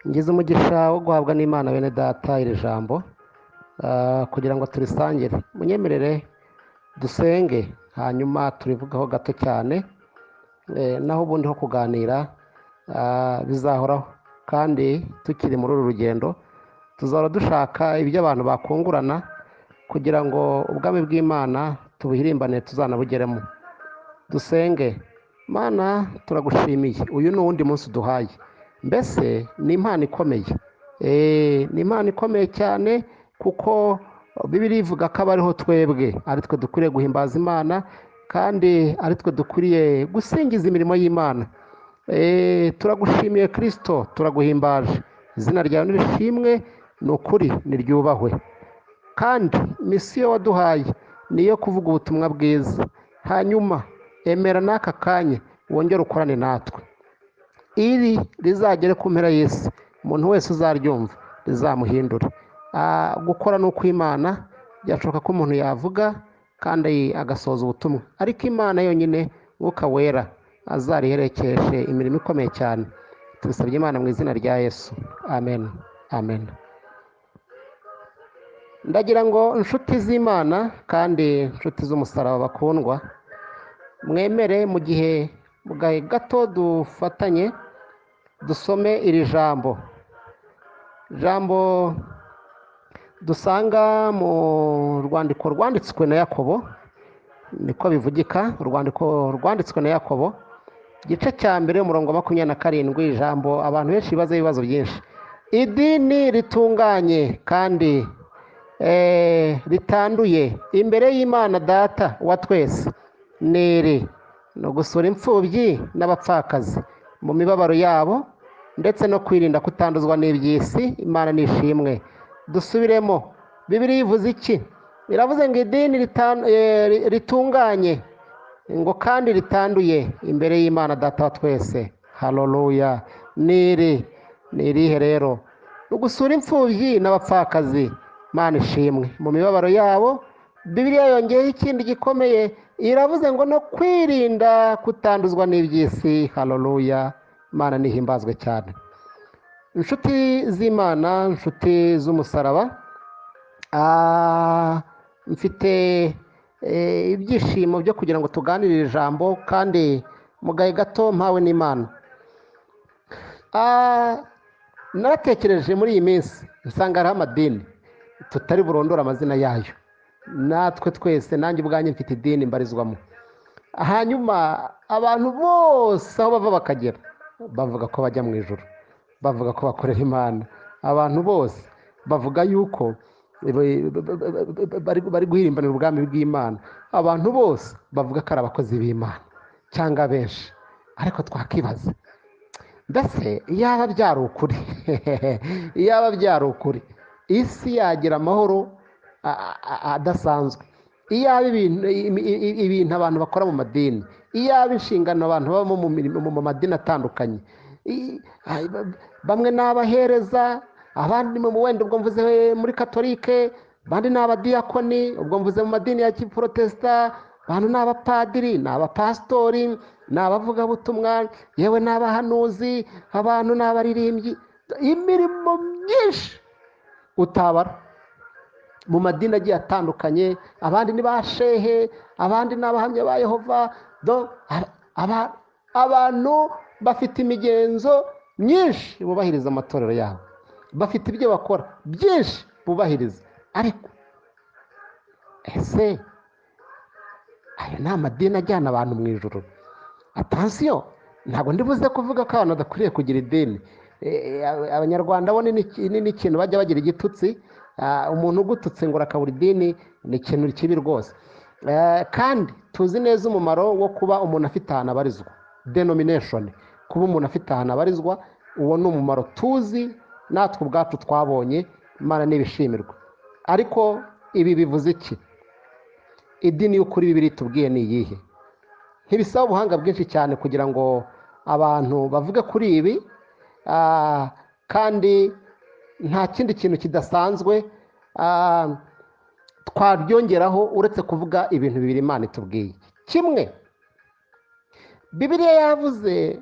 ngize umugisha wo guhabwa n'Imana bene data iri jambo kugira ngo turisangire. Munyemerere dusenge hanyuma turivugaho gato cyane, naho ubundi ho kuganira bizahoraho, kandi tukiri muri uru rugendo tuzahora dushaka ibyo abantu bakungurana kugira ngo ubwami bw'Imana tubuhirimbane tuzanabugeremo. Dusenge. Mana, turagushimiye, uyu ni uwundi munsi uduhaye, mbese ni impano ikomeye, ni impano ikomeye cyane, kuko Bibiliya ivuga ko aba ariho twebwe ari twe dukwiriye guhimbaza Imana, kandi ari twe dukwiriye gusingiza imirimo y'Imana. Turagushimiye Kristo, turaguhimbaje, izina ryawe nirishimwe, ni ukuri niryubahwe, kandi misiyo waduhaye ni iyo kuvuga ubutumwa bwiza. Hanyuma emera n'aka kanya wongere ukorane natwe, iri rizagere ku mpera y'isi, umuntu wese uzaryumva rizamuhindura. Gukora ni ukw'Imana, byashoboka ko umuntu yavuga kandi agasoza ubutumwa, ariko Imana yonyine Mwuka Wera azariherekeshe imirimo ikomeye cyane. Tubisabye Imana mu izina rya Yesu, amen, amen. Ndagira ngo inshuti z'Imana kandi inshuti z'umusaraba bakundwa, mwemere mu gihe gato dufatanye dusome iri jambo dusanga mu rwandiko rwanditswe na Yakobo, niko bivugika, urwandiko rwanditswe na Yakobo, igice cya mbere umurongo wa 27. Ijambo abantu benshi bibaza ibibazo byinshi. Idini ritunganye kandi ritanduye imbere y'Imana Data wa twese ni ugusura imfubyi n'abapfakazi mu mibabaro yabo, ndetse no kwirinda kutanduzwa n'iby'isi. Imana nishimwe. Dusubiremo. Bibiliya ivuze iki? Iravuze ngo idini ritunganye ngo kandi ritanduye imbere y'Imana Data wa twese. Haleluya. Ni irihe rero? Ugusura imfubyi n'abapfakazi, Imana ishimwe, mu mibabaro yabo. Bibiliya yongeyeho ikindi gikomeye, iravuze ngo no kwirinda kutanduzwa n'iby'isi. Haleluya. Imana nihimbazwe cyane. Inshuti z'Imana, inshuti z'umusaraba, mfite ibyishimo byo kugira ngo tuganire ijambo, kandi mu gahe gato mpawe n'Imana. Naratekereje muri iyi minsi, nsanga hariho amadini tutari burondora amazina yayo. Natwe twese, nanjye ubwanjye mfite idini mbarizwamo. Hanyuma abantu bose aho bava bakagera bavuga ko bajya mu ijuru, bavuga ko bakorera Imana. Abantu bose bavuga yuko bari guhirimbanira ubwami bw'Imana. Abantu bose bavuga ko ari abakozi b'Imana cyangwa benshi. Ariko twakibaza, mbese iyaba byari ukuri iyaba byari ukuri, isi yagira amahoro adasanzwe. Iyaba ibintu abantu bakora mu madini, iyaba inshingano abantu babamo mu madini atandukanye, bamwe ni abahereza, abandi mu wenda ubwo mvuze muri katolike, abandi ni abadiyakoni, ubwo mvuze mu madini ya kiprotesta, abantu ni abapadiri, ni abapasitori, ni abavugabutumwa, yewe ni abahanuzi, abantu ni abaririmbyi, imirimo myinshi utabara mu madini agiye atandukanye. Abandi ni ba shehe, abandi ni abahamya ba Yehova. Abantu bafite imigenzo myinshi bubahiriza amatorero yabo, bafite ibyo bakora byinshi bubahiriza. Ariko ese ayo ni amadini ajyana abantu mu ijuru? Atansiyo, ntabwo ndibuze kuvuga ko abantu badakwiriye kugira idini. Abanyarwanda bo ni ikintu bajya bagira igitutsi. Umuntu ugututse ngo urakabura idini ni ikintu kibi rwose. Kandi tuzi neza umumaro wo kuba umuntu afite ahantu abarizwa, denomination, kuba umuntu afite ahantu abarizwa. Uwo ni umumaro tuzi natwe ubwacu twabonye. Imana n'ibishimirwa. Ariko ibi bivuze iki? Idini y'ukuri Bibiliya itubwiye ni iyihe? Ntibisaba ubuhanga bwinshi cyane kugira ngo abantu bavuge kuri ibi, kandi nta kindi kintu kidasanzwe twabyongeraho uretse kuvuga ibintu bibiri Imana itubwiye. Kimwe, Bibiliya yavuze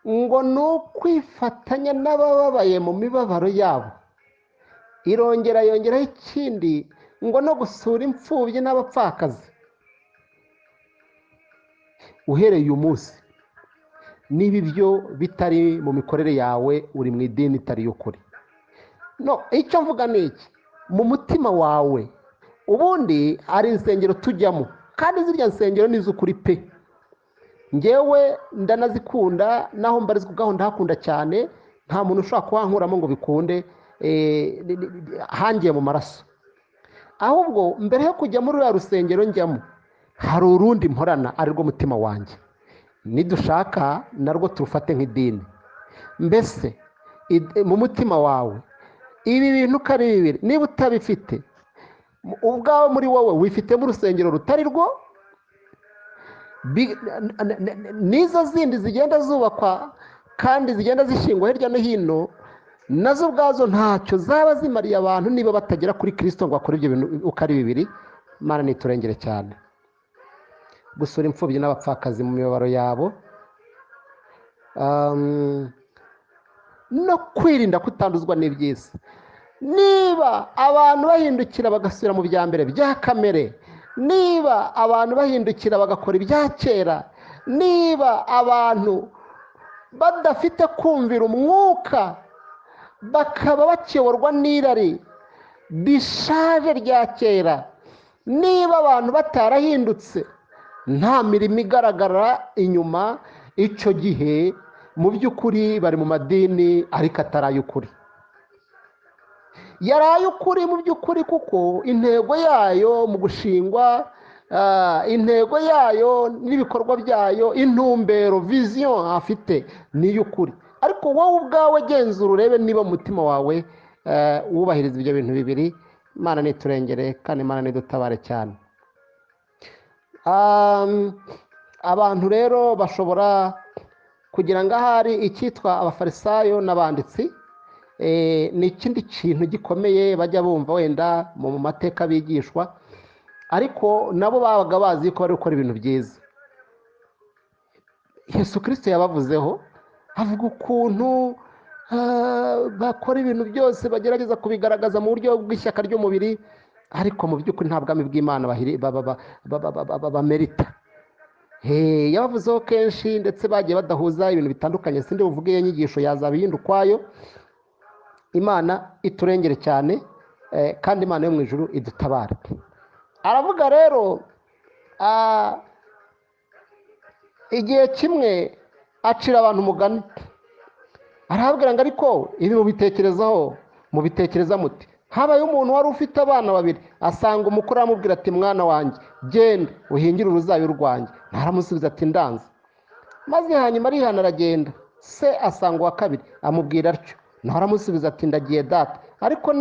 ngo ni ukwifatanya n'abababaye mu mibabaro yabo. Yongeraho ikindi ngo no gusura imfubyi n'abapfakazi. Uhereye uyu munsi, niba ibyo bitari mu mikorere yawe, uri mu idini itari y'ukuri. Icyo mvuga ni iki: mu mutima wawe ubundi hari insengero tujyamo, kandi zirya nsengero ni iz'ukuri pe. Ngewe ndanazikunda, naho mbarizwa ubwaho ndahakunda cyane. Nta muntu ushobora kuhankuramo ngo bikunde, hangiye mu maraso. Ahubwo mbere yo kujya muri uriya rusengero njyamo, hari urundi mporana, ari rwo mutima wanjye. Nidushaka narwo turufate nk'idini. Mbese mu mutima wawe ibi bintu uko ari bibiri, niba utabifite ubwawe muri wowe, wifitemo urusengero rutari rwo. N'izo zindi zigenda zubakwa kandi zigenda zishingwa hirya no hino, nazo ubwazo ntacyo zaba zimariye abantu niba batagera kuri Kristo ngo bakore ibyo bintu uko ari bibiri. Imana niturengere cyane. Gusura imfubyi n'abapfakazi mu mibabaro yabo, no kwirinda kutanduzwa n'iby'isi. Niba abantu bahindukira bagasubira mu bya mbere bya kamere, niba abantu bahindukira bagakora ibya kera, niba abantu badafite kumvira umwuka, bakaba bakiyoborwa n'irari rishaje rya kera, niba abantu batarahindutse, nta mirimo igaragara inyuma, icyo gihe mu by'ukuri bari mu madini ariko atari ay'ukuri. Yari ay'ukuri mu by'ukuri, kuko intego yayo mu gushingwa, intego yayo n'ibikorwa byayo, intumbero, vision afite ni iy'ukuri. Ariko wowe ubwawe genzura urebe niba mu mutima wawe wubahiriza ibyo bintu bibiri. Imana niturengere kandi Imana nidutabare cyane. Abantu rero bashobora kugira ngo ahari icyitwa abafarisayo n'abanditsi ni ikindi kintu gikomeye bajya bumva wenda mu mateka bigishwa, ariko nabo babaga bazi ko bari gukora ibintu byiza. Yesu Kristo yabavuzeho, avuga ukuntu bakora ibintu byose bagerageza kubigaragaza mu buryo bw'ishyaka ry'umubiri, ariko mu by'ukuri nta bwami bw'Imana bamerita. Yabavuzeho kenshi, ndetse bagiye badahuza ibintu bitandukanye. Sindi buvuge iyo nyigisho, yazaba iyindi ukwayo. Imana iturengere cyane, kandi Imana yo mu ijuru idutabare. Aravuga rero, igihe kimwe acira abantu umugani, arababwira ngo ariko ibi mubitekereza muti? Habaye umuntu wari ufite abana babiri, asanga umukuru aramubwira ati, mwana wanjye genda uhingire uruzabibu rwanjye. Ntaramusubiza ati, ndanze. Maze hanyuma arihana aragenda. Se asanga uwa kabiri amubwira atyo. Ntaramusubiza ati, ndagiye data. Ariko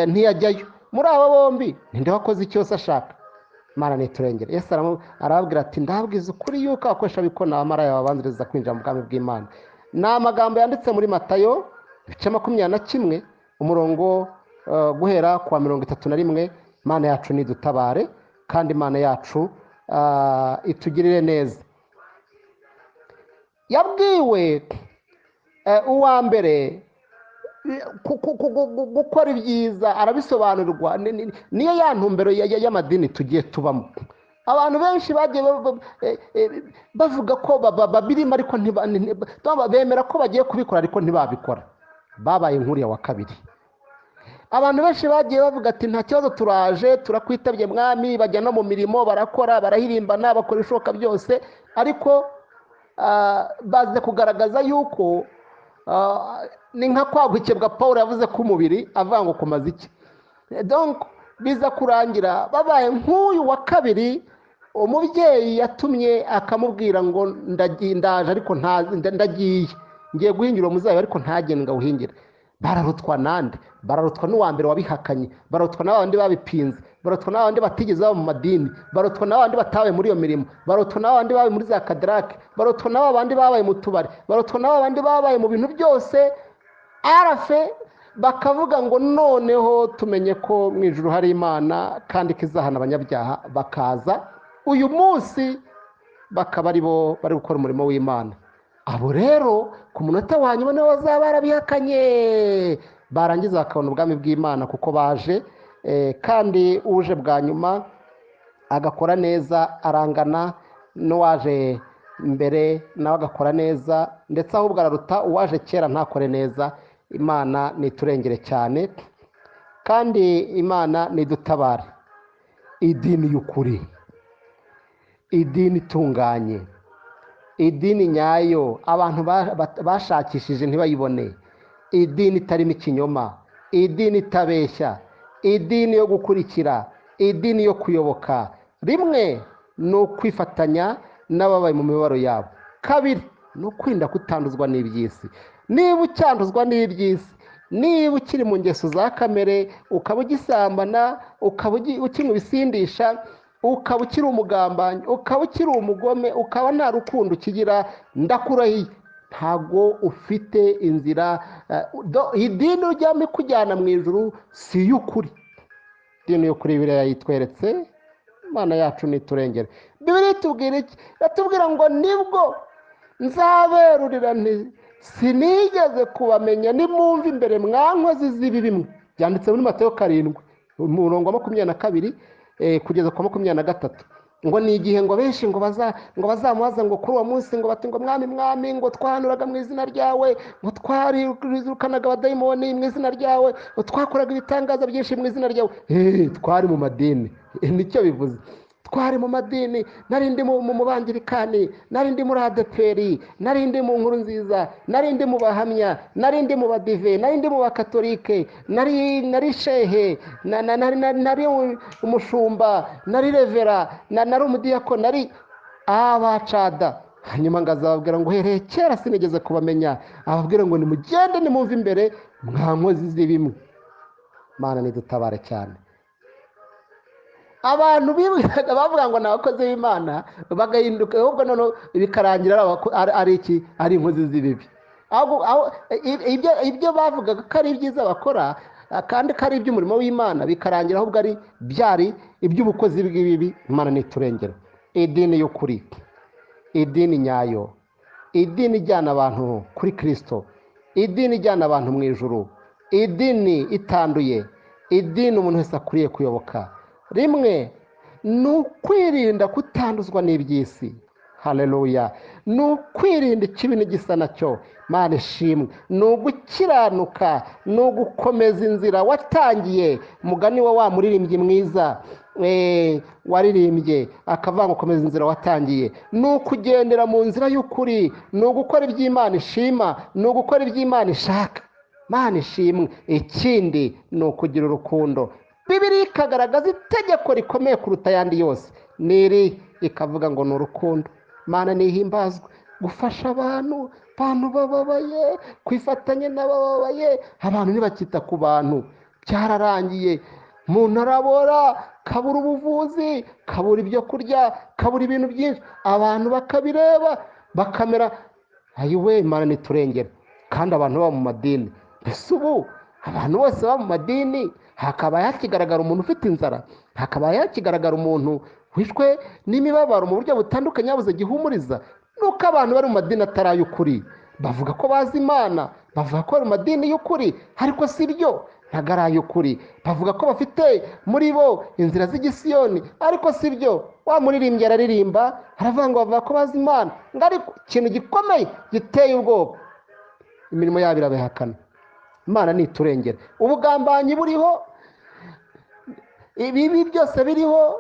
ntiyajyayo. Muri aba bombi ninde wakoze icyose ashaka? Imana niturengere. Yesu arababwira ati, ndababwiza ukuri yuko abakoresha bikona abamaraya babanziriza kwinjira mu bwami bw'Imana. Ni amagambo yanditse muri Matayo ibice 21 umurongo guhera ku wa 31. Imana yacu nidutabare, kandi Imana yacu itugirire neza. Yabwiwe uwa mbere gukora ibyiza, arabisobanurwa. Niyo ya ntumbero y'amadini tugiye tubamo. Abantu benshi bagiye bavuga ko babirimo, ariko bemera ko bagiye kubikora ariko ntibabikora. Babaye nk'uriya wa kabiri. Abantu benshi bagiye bavuga ati, nta kibazo, turaje turakwitabye mwami. Bajya no mu mirimo, barakora, barahirimbana, bakora ibishoboka byose, ariko baze kugaragaza yuko ni nka kwagukebwa Pawulo yavuze ko umubiri avuga ngo kumaze iki. Donc biza kurangira babaye nk'uyu wa kabiri, umubyeyi yatumye akamubwira ngo ndaje ariko ndagiye, ngiye guhingira umuzabibu ariko ntagende ngo awuhingire. Bararutwa nande? Bararutwa n'uwa mbere wabihakanye, bararutwa n'abandi babipinze, bararutwa n'abandi batigeze baba mu madini, bararutwa n'abandi batabaye muri iyo mirimo, bararutwa n'abandi babaye muri za kadarake, bararutwa n'abandi babaye mu tubari, bararutwa n'abandi babaye mu bintu byose. Arafe bakavuga ngo noneho tumenye ko mu ijuru hari Imana kandi kizahana abanyabyaha, bakaza uyu munsi bakaba ari bo bari gukora umurimo w'Imana. abo rero ku munota wa nyuma nibo bazaba barabihakanye, barangiza bakabona ubwami bw'Imana kuko baje, kandi uje bwa nyuma agakora neza arangana n'uwaje mbere nawe agakora neza, ndetse ahubwo araruta uwaje kera ntakore neza. Imana niturengere cyane kandi Imana nidutabare. Idini y'ukuri, idini itunganye, idini nyayo abantu bashakishije ntibayibone, idini itarimo ikinyoma, idini itabeshya, idini yo gukurikira, idini yo kuyoboka. Rimwe ni ukwifatanya n'ababaye mu mibabaro yabo, kabiri ni ukwirinda kutanduzwa n'iby'isi. Niba ucyanduzwa n'iby'isi, niba ukiri mu ngeso za kamere, ukaba ugisambana, ukaba ukinywa ibisindisha, ukaba ukiri umugambanyi, ukaba ukiri umugome, ukaba nta rukundo ukigira, ndakurahiye ntabwo ufite inzira. Idini ujyamo ikujyana mu ijuru si iy'ukuri. Idini y'ukuri Bibiliya yitweretse, Imana yacu niturengere. Bibiliya itubwira iki? Iratubwira ngo nibwo nzaberurira nti sinigeze kubamenya, nimwumve imbere mwa nkozi z'ibibi bimwe. Byanditse muri Matayo 7 umurongo wa 22 kugeza ku 23. Ngo ni igihe ngo benshi ngo bazamubaza ngo kuri uwo munsi ngo bati ngo mwami ngo twahanuraga mu izina ryawe, ngo twarirukanaga abadayimoni mu izina ryawe, ngo twakoraga ibitangaza byinshi mu izina ryawe. Twari mu madini. Nicyo bivuze, twari mu madini. Nari ndi mu mubangirikani, nari ndi muri adeperi, nari ndi mu nkuru nziza, nari ndi mu bahamya, nari ndi mu badive, nari ndi mu bakatolike, nari shehe, nari umushumba, nari revera, nari umudiyako, nari abacada. Hanyuma ngazababwira ngo hereye kera sinigeze kubamenya. Ababwira ngo nimugende nimumve imbere mwa nkozi z'ibimwe. Mana nidutabare cyane. Abantu bibwiraga bavuga ngo ni abakozi b'Imana, bagahinduka ahubwo none bikarangira ari iki? Ari inkozi z'ibibi. Ibyo bavugaga ko ari ibyiza bakora kandi ko ari iby'umurimo w'Imana, bikarangira ahubwo ari byari iby'ubukozi bw'ibibi. Imana niturengera. Idini y'ukuri, idini nyayo, idini ijyana abantu kuri Kristo, idini ijyana abantu mu ijuru, idini itanduye, idini umuntu wese akwiriye kuyoboka. Rimwe ni ukwirinda kutanduzwa n'iby'isi. Haleluya. Ni ukwirinda ikibi n'igisa nacyo. Mana ishimwe. Ni ugukiranuka, ni ugukomeza inzira watangiye. Mugani wa muririmbyi mwiza waririmbye akavuga ngo komeza inzira watangiye. Ni ukugendera mu nzira y'ukuri, ni ugukora iby'Imana ishima, ni ugukora iby'Imana ishaka. Mana ishimwe. Ikindi ni ukugira urukundo. Bibiliya ikagaragaza itegeko rikomeye kuruta ayandi yose, niri ikavuga ngo ni urukundo. Mana nihimbazwe. Gufasha abantu bababaye, kwifatanya n'abababaye. Abantu ntibakita ku bantu, byararangiye. Umuntu arabora, kabura ubuvuzi, kabura ibyo kurya, kabura ibintu byinshi, abantu bakabireba bakamera ayiwe. Mana niturengere. Kandi abantu baba mu madini, mbese ubu abantu bose baba mu madini hakaba hakigaragara umuntu ufite inzara, hakaba hakigaragara umuntu wishwe n'imibabaro mu buryo butandukanye yabuze gihumuriza. Nuko abantu bari mu madini atari ay'ukuri bavuga ko bazi Imana, bavuga ko bari mu madini y'ukuri, ariko si byo, ntabwo ari ay'ukuri. Bavuga ko bafite muri bo inzira z'igisiyoni, ariko si byo. Wa muririmbyi araririmba aravuga ngo bavuga ko bazi Imana, ngo ariko ikintu gikomeye giteye ubwoba, imirimo yabo irabihakana. Imana niturengere. Ubugambanyi buriho, ibibi byose biriho,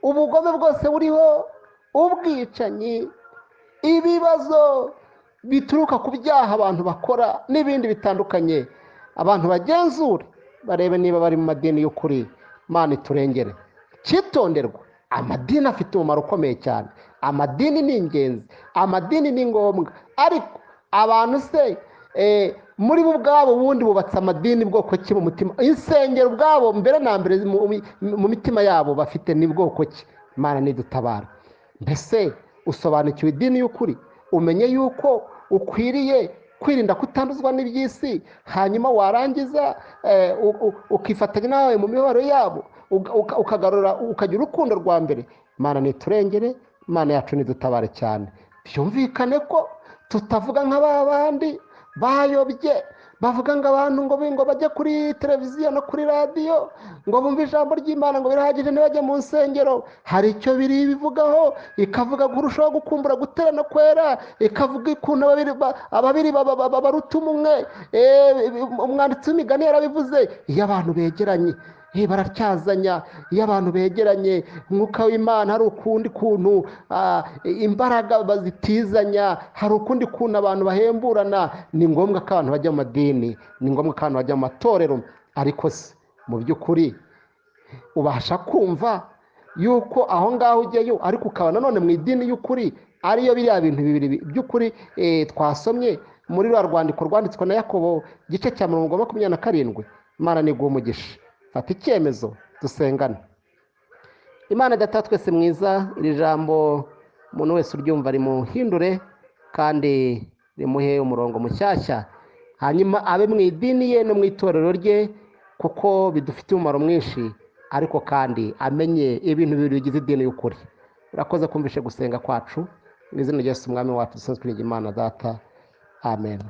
ubugome bwose buriho, ubwicanyi, ibibazo bituruka ku byaha abantu bakora n'ibindi bitandukanye. Abantu bagenzure barebe niba bari mu madini y'ukuri. Imana iturengere. Cyitonderwa, amadini afite umumaro ukomeye cyane. Amadini ni ingenzi, amadini ni ngombwa, ariko abantu se muri bo ubwabo ubundi bubatse amadini bwoko ki mu mutima? Insengero ubwabo mbere na mbere mu mitima yabo bafite ni bwoko ki? Imana nidutabara. Mbese usobanukiwe idini y'ukuri? Umenye yuko ukwiriye kwirinda kutanduzwa n'iby'isi, hanyuma warangiza ukifatanya nawe mu mibabaro yabo, ukagira urukundo rwa mbere. Imana niturengere. Imana yacu nidutabare cyane. Byumvikane ko tutavuga nk'aba bandi bayobye bavuga ngo abantu ngo bajye kuri televiziyo no kuri radiyo ngo bumve ijambo ry'Imana ngo birahagije ntibajye mu nsengero. Hari icyo biri bivugaho, ikavuga kurushaho gukumbura gutera no kwera, ikavuga ukuntu ababiri baruta umwe. Umwanditsi w'imigani yarabivuze, iyo abantu begeranye baratyazanya. Iyo abantu begeranye umwuka w'Imana hari ukundi kuntu imbaraga bazitizanya, hari ukundi kuntu abantu bahemburana. Ni ngombwa ko abantu bajya mu madini, ni ngombwa ko abantu bajya mu matorero, ariko se mu by'ukuri ubasha kumva yuko aho ngaho ujyayo ariko ukaba nanone mu idini y'ukuri ariyo biriya bintu bibiri by'ukuri twasomye muri rwa rwandiko rwanditswe na Yakobo igice cya 27. Imana ni umugisha. Fata icyemezo dusengane. Imana data twese mwiza, iri jambo umuntu wese uryumva rimuhindure kandi rimuhe umurongo mushyashya, hanyuma abe mu idini ye no mu itorero rye, kuko bidufitiye umumaro mwinshi, ariko kandi amenye ibintu bibiri bigize idini y'ukuri. Urakoze kumvishe gusenga kwacu, mu izina rya Yesu umwami wacu dusenze Imana data, amen.